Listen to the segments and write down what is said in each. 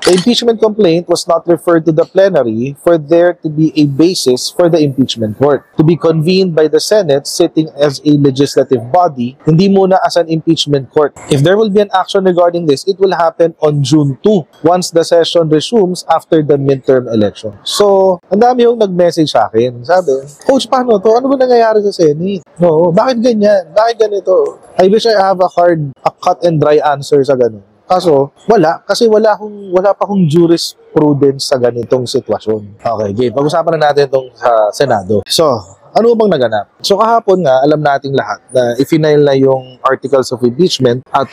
The impeachment complaint was not referred to the plenary for there to be a basis for the impeachment court to be convened by the Senate sitting as a legislative body, hindi muna as an impeachment court. If there will be an action regarding this, it will happen on June 2 once the session resumes after the midterm election. So, ang dami yung nag-message sa akin. Sabi, Coach, paano to? Ano ba nangyayari sa Senate? No, bakit ganyan? Bakit ganito? I wish I have a cut and dry answer sa ganun. Kaso, wala. Kasi wala pa akong jurisprudence sa ganitong sitwasyon. Okay, game. Pag-usapan na natin itong sa Senado. So, ano bang naganap? So kahapon nga, alam nating lahat na i-final na yung articles of impeachment at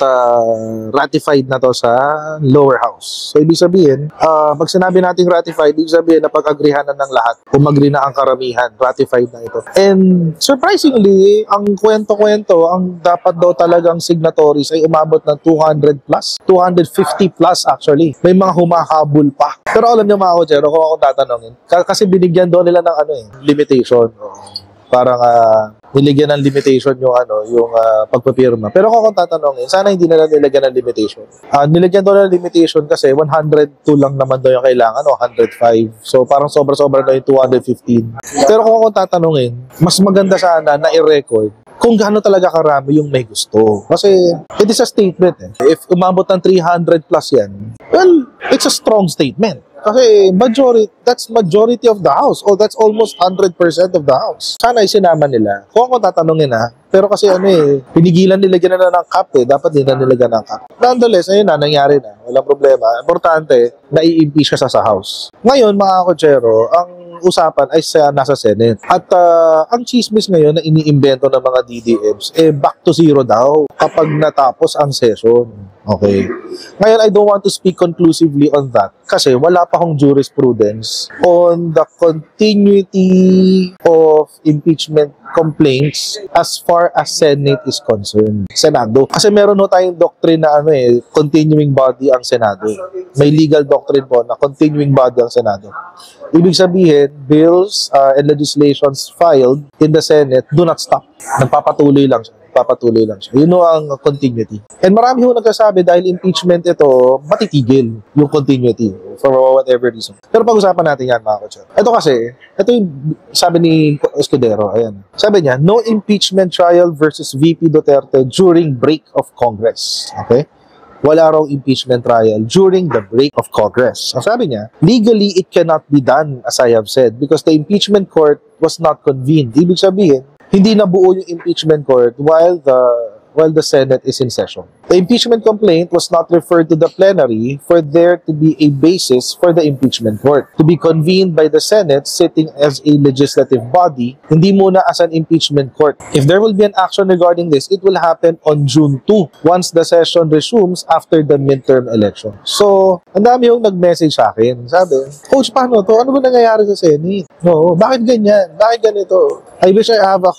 ratified na to sa lower house. So ibig sabihin, pag sinabi nating ratified, ibig sabihin na pag-agrihan na ng lahat, umagri na ang karamihan, ratified na ito. And surprisingly, ang kwento-kwento, ang dapat daw talagang signatories ay umabot ng 200 plus, 250 plus actually. May mga humahabol pa. Pero alam niyo mga kochero, kung ako tatanungin, kasi binigyan daw nila ng limitation. Parang niligyan ng limitation yung pagpapirma. Pero kung ako tatanungin, sana hindi nila nilagyan ng limitation. Nilagyan daw ng limitation kasi 102 lang naman daw yung kailangan o 105. So parang sobra-sobra na yung 215. Pero kung ako tatanungin, mas maganda sana na i-record kung gaano talaga karami yung may gusto. Kasi it is a statement. If umabot ng 300 plus yan, well, it's a strong statement. Kasi that's majority of the house. O that's almost 100% of the house. Sana isinama nila. Kung ako tatanungin pero kasi pinigilan nilagyan na ng cap Dapat din na nilagyan ng cap. Nonetheless, ayun na, nangyari na. Walang problema. Importante, na-i-impeach siya sa house. Ngayon, mga kochero, ang usapan ay nasa Senate. At ang chismis ngayon na iniimbento ng mga DDMs, back to zero daw kapag natapos ang session. Okay. Ngayon, I don't want to speak conclusively on that kasi wala pa akong jurisprudence on the continuity of impeachment complaints as far as Senate is concerned. Senado. Kasi meron tayong doctrine na continuing body ang Senado. May legal doctrine po na continuing body ang Senado. Ibig sabihin, bills and legislations filed in the Senate do not stop. Nagpapatuloy lang siya. Yun ang continuity. And marami ho nagsasabi dahil impeachment ito, matitigil yung continuity for whatever reason. Pero pag-usapan natin yan, mga kotsyo. Ito yung sabi ni Escudero. Ayan. Sabi niya, no impeachment trial versus VP Duterte during break of Congress. Okay? Wala raw impeachment trial during the break of Congress. Ang sabi niya, legally, it cannot be done, as I have said, because the impeachment court was not convened. Ibig sabihin, hindi nabuo yung impeachment court while the Senate is in session. The impeachment complaint was not referred to the plenary for there to be a basis for the impeachment court to be convened by the Senate sitting as a legislative body, hindi muna as an impeachment court. If there will be an action regarding this, it will happen on June 2 once the session resumes after the midterm election. So, ang dami yung nag-message sa akin. Sabi, Coach, paano to? Ano ba nangyayari sa Senate? No, bakit ganyan? Bakit ganito? I wish I have a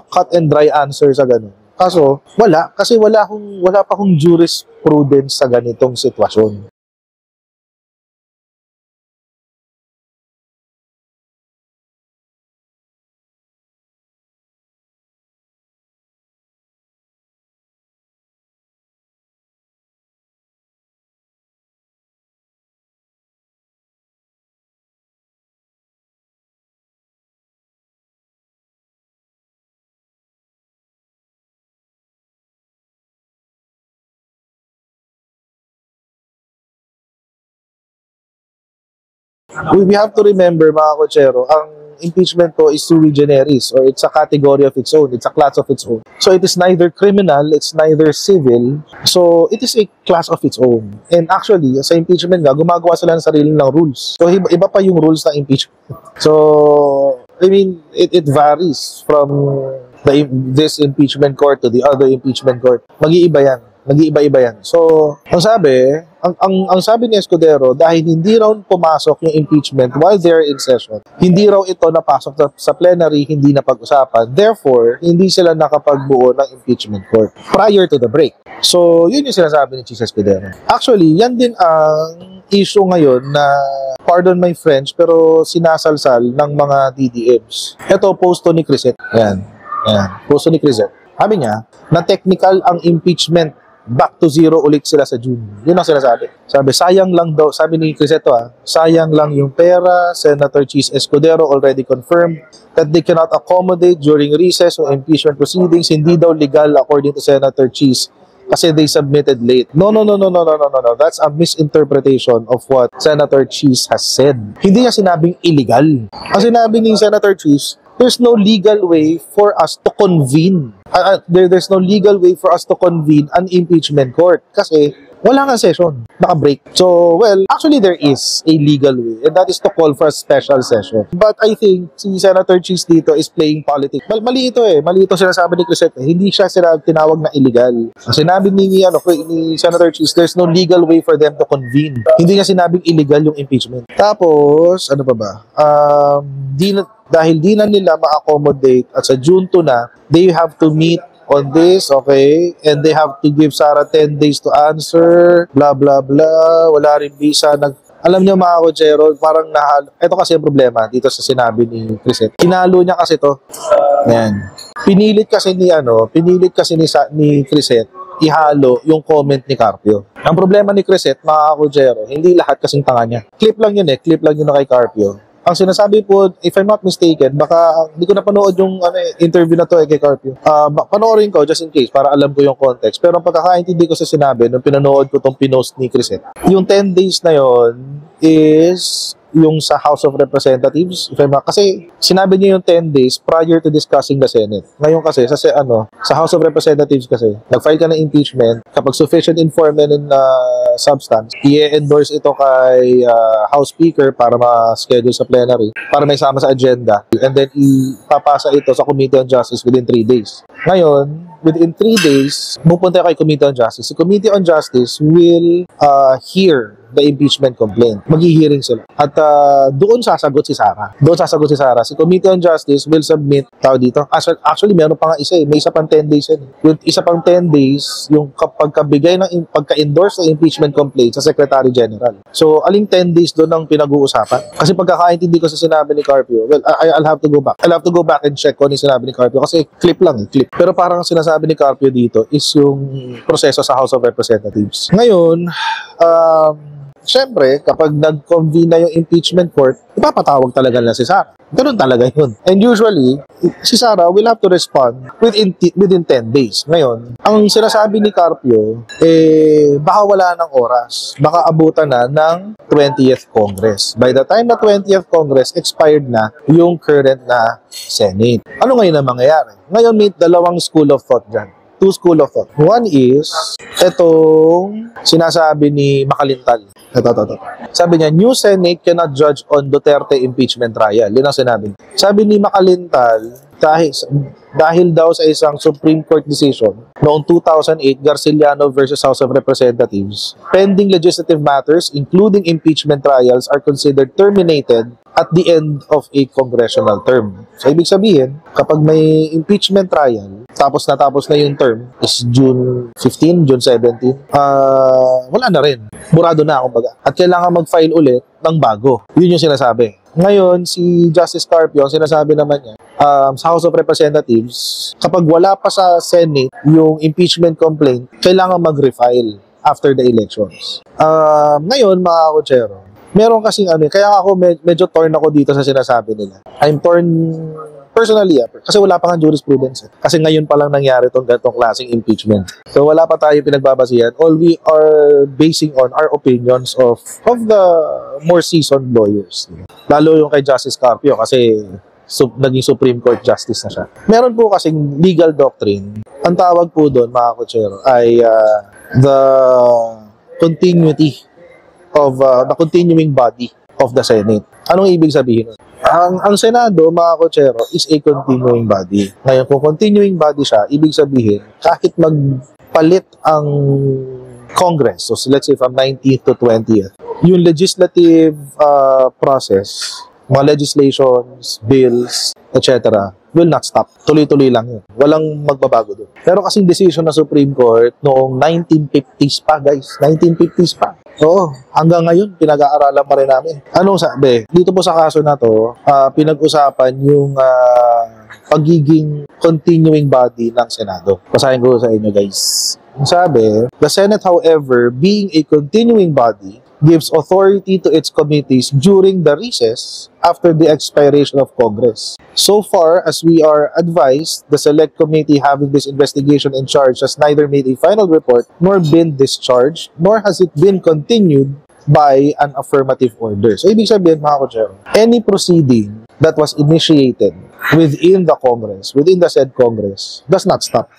cut and dry answer sa ganun. Kaso, wala. Kasi wala pa akong jurisprudence sa ganitong sitwasyon. We have to remember, mga kotsero, ang impeachment po is sui generis or it's a category of its own. It's a class of its own. So it is neither criminal, it's neither civil. So it is a class of its own. And actually, sa impeachment nga, gumagawa sila ng sarili ng rules. So iba pa yung rules ng impeachment. So, I mean, it varies from this impeachment court to the other impeachment court. Mag-iiba yan. Nag-iiba-iba yan. So, ang sabi ni Escudero, dahil hindi raw pumasok yung impeachment while they're in session, hindi raw ito napasok sa plenary, hindi na pag-usapan. Therefore, hindi sila nakapagbuo ng impeachment court prior to the break. So, yun yung sinasabi ni Chief Escudero. Actually, yan din ang issue ngayon na, pardon my French, pero sinasalsal ng mga DDMs. Ito, posto ni Crisette. Ayan. Posto ni Crisette. Sabi niya, na technical ang impeachment back to zero ulit sila sa June. Yun ang sinasabi. Sabi, sayang lang daw, sabi ni Criseto sayang lang yung pera. Senator Cheese Escudero already confirmed that they cannot accommodate during recess o impeachment proceedings. Hindi daw legal according to Senator Cheese kasi they submitted late. No. That's a misinterpretation of what Senator Cheese has said. Hindi niya sinabing illegal. Ang sinabi ni Senator Cheese, there's no legal way for us to convene. There's no legal way for us to convene an impeachment court kasi wala nga session, naka-break. So, well, actually there is a legal way and that is to call for a special session. But I think si Senator Cheese dito is playing politics. Mali ito mali ito sinasabi ni Crisette. Hindi siya tinawag na illegal. Ang sinabi ni Senator Cheese, there's no legal way for them to convene. Hindi niya sinabing illegal yung impeachment. Tapos, ano pa ba? Dahil di na nila ma-accommodate at sa June 2 na, they have to meet on this, okay? And they have to give Sara 10 days to answer, blah, blah, blah. Wala rin visa. Alam niyo mga kotsero, parang nahalo. Ito kasi yung problema dito sa sinabi ni Crisette. Kinalo niya kasi to. Ayan. Pinilit kasi ni Crisette ihalo yung comment ni Carpio. Ang problema ni Crisette, mga kotsero, hindi lahat kasing tanga niya. Clip lang yun kay Carpio. Ang sinasabi po, if I'm not mistaken, baka hindi ko napanood yung interview na to kay Carpio. Panoorin ko just in case para alam ko yung context. Pero ang pagkakaintindi ko sa sinabi nung pinanood ko tong pinost ni Crisette, yung 10 days na yon is yung sa House of Representatives, kasi sinabi niya yung 10 days prior to discussing the Senate. Ngayon kasi, sa House of Representatives kasi, nag-file ka ng impeachment, kapag sufficient informant in substance, i-endorse ito kay House Speaker para ma-schedule sa plenary, para may sama sa agenda, and then ipapasa ito sa Committee on Justice within 3 days. Ngayon, within 3 days, pupunta kay Committee on Justice. Si Committee on Justice will hear the impeachment complaint. Maghihearing sila. At doon sasagot si Sara. Si Committee on Justice will submit dito. Actually, meron pa nga may isa pang 10 days yan. Yung isa pang 10 days, yung pagkabigay ng pagka-endorse ng impeachment complaint sa Secretary General. So, aling 10 days doon ang pinag-uusapan? Kasi pagkakaintindi ko sa sinabi ni Carpio, well, I'll have to go back. I'll have to go back and check kung ano yung sinabi ni Carpio kasi clip lang. Pero parang sinasabi ni Carpio dito is yung proseso sa House of Representatives. Ngayon, syempre, kapag nag-convene na yung impeachment court, ipapatawag talaga na si Sara. Ganun talaga yun. And usually, si Sara will have to respond within 10 days. Ngayon, ang sinasabi ni Carpio, baka wala ng oras. Baka abutan na ng 20th Congress. By the time na 20th Congress, expired na yung current na Senate. Ano ngayon ang mangyayari? Ngayon, may dalawang school of thought dyan. Two school of thought. One is, itong sinasabi ni Makalintal. Ito. Sabi niya, new Senate cannot judge on Duterte impeachment trial. Yun ang sinabi. Sabi ni Makalintal, dahil daw sa isang Supreme Court decision noong 2008, Garciliano versus House of Representatives, pending legislative matters, including impeachment trials, are considered terminated at the end of a congressional term. So, ibig sabihin, kapag may impeachment trial, natapos na yung term, is June 15, June 17, wala na rin. Burado na, kumbaga. At kailangan mag-file ulit ng bago. Yun yung sinasabi. Ngayon, si Justice Carpio, ang sinasabi naman niya, sa House of Representatives, kapag wala pa sa Senate yung impeachment complaint, kailangan mag-refile after the elections. Ngayon, mga kotsero, meron kasing kaya ako medyo torn ako dito sa sinasabi nila. I'm torn personally, kasi wala pa nga jurisprudence. Kasi ngayon pa lang nangyari itong ganitong klaseng impeachment. So wala pa tayo pinagbabasihan. All we are basing on our opinions of the more seasoned lawyers. Lalo yung kay Justice Carpio kasi naging Supreme Court Justice na siya. Meron po kasing legal doctrine. Ang tawag po doon, mga kotsero, ay the continuity of the continuing body of the Senate. Anong ibig sabihin nun? Ang Senado, mga kotsero, is a continuing body. Ngayon, kung continuing body siya, ibig sabihin, kahit magpalit ang Congress, so let's say from 19th to 20th, yung legislative process, mga legislations, bills, etc., will not stop. Tuloy-tuloy lang yun. Walang magbabago doon. Pero kasing decision ng Supreme Court noong 1950s pa, guys. 1950s pa. Oo, hanggang ngayon, pinag-aaralan pa rin namin. Anong sabi? Dito po sa kaso na to, pinag-usapan yung pagiging continuing body ng Senado. Basahin ko sa inyo, guys. Ang sabi, the Senate, however, being a continuing body, gives authority to its committees during the recess after the expiration of Congress. So far as we are advised, the Select Committee having this investigation in charge has neither made a final report nor been discharged, nor has it been continued by an affirmative order. So, ibig sabihin, mga kutsero, any proceeding that was initiated within the Congress, within the said Congress, does not stop.